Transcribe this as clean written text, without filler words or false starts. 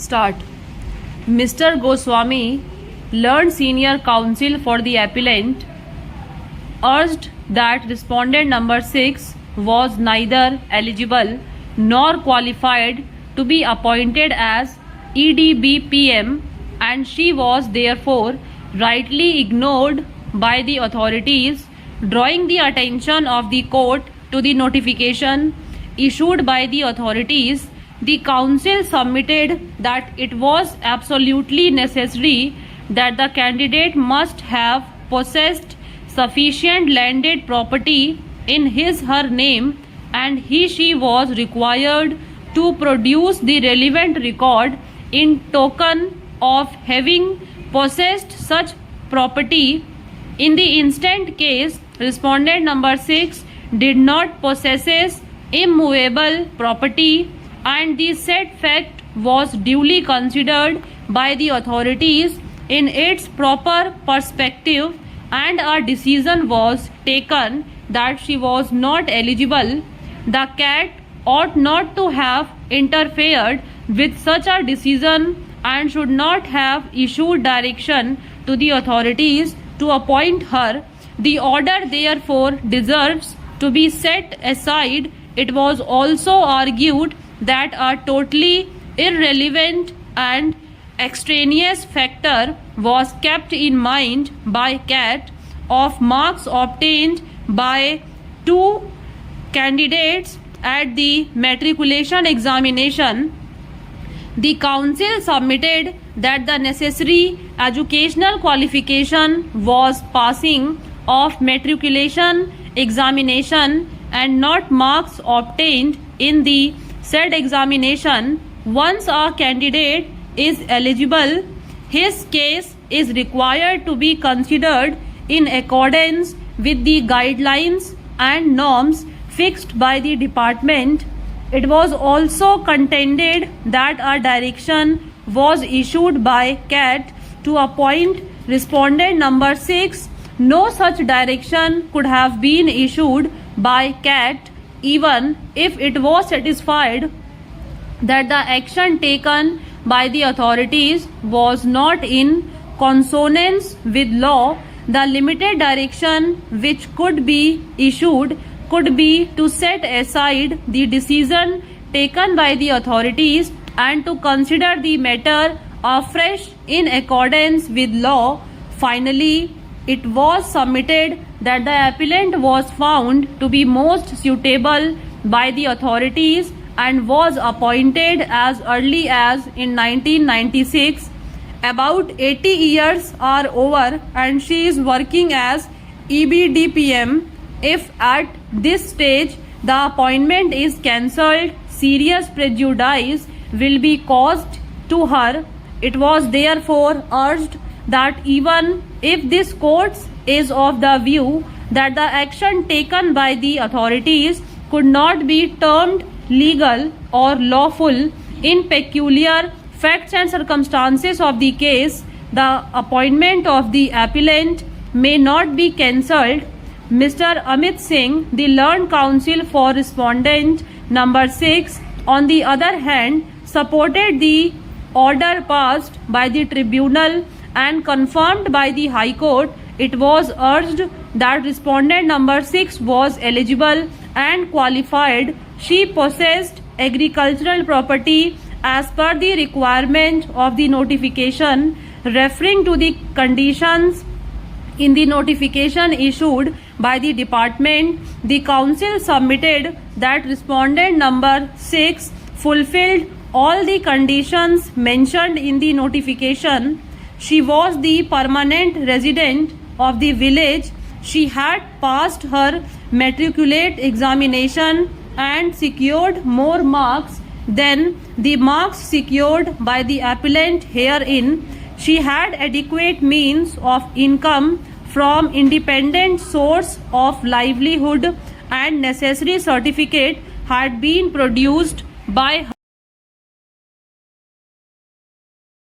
Start. Mr. Goswami, learned senior counsel for the appellant, urged that respondent number 6 was neither eligible nor qualified to be appointed as EDBPM, and she was therefore rightly ignored by the authorities, drawing the attention of the court to the notification issued by the authorities. The counsel submitted that it was absolutely necessary that the candidate must have possessed sufficient landed property in her name, and she was required to produce the relevant record in token of having possessed such property. In the instant case, respondent number 6 did not possess immovable property, and the said fact was duly considered by the authorities in its proper perspective, and a decision was taken that she was not eligible. The CAT ought not to have interfered with such a decision and should not have issued direction to the authorities to appoint her. The order therefore deserves to be set aside. It was also argued that a totally irrelevant and extraneous factor was kept in mind by CAT of marks obtained by two candidates at the matriculation examination. The counsel submitted that the necessary educational qualification was passing of matriculation examination and not marks obtained in the said examination. Once a candidate is eligible, his case is required to be considered in accordance with the guidelines and norms fixed by the department. It was also contended that a direction was issued by CAT to appoint respondent number 6. No such direction could have been issued by CAT, even if it was satisfied that the action taken by the authorities was not in consonance with law. The limited direction which could be issued could be to set aside the decision taken by the authorities and to consider the matter afresh in accordance with law. Finally, it was submitted that the appellant was found to be most suitable by the authorities and was appointed as early as in 1996. About 80 years are over and she is working as EBDPM. If at this stage the appointment is cancelled, serious prejudice will be caused to her. It was therefore urged that even if this court is of the view that the action taken by the authorities could not be termed legal or lawful in peculiar facts and circumstances of the case, the appointment of the appellant may not be cancelled. Mr. Amit Singh, the learned counsel for respondent number 6, on the other hand, supported the order passed by the tribunal and confirmed by the High Court. It was urged that respondent number 6 was eligible and qualified. She possessed agricultural property as per the requirement of the notification. Referring to the conditions in the notification issued by the department, the counsel submitted that respondent number 6 fulfilled all the conditions mentioned in the notification. She was the permanent resident of the village. She had passed her matriculate examination and secured more marks than the marks secured by the appellant herein. She had adequate means of income from independent source of livelihood, and necessary certificate had been produced by her.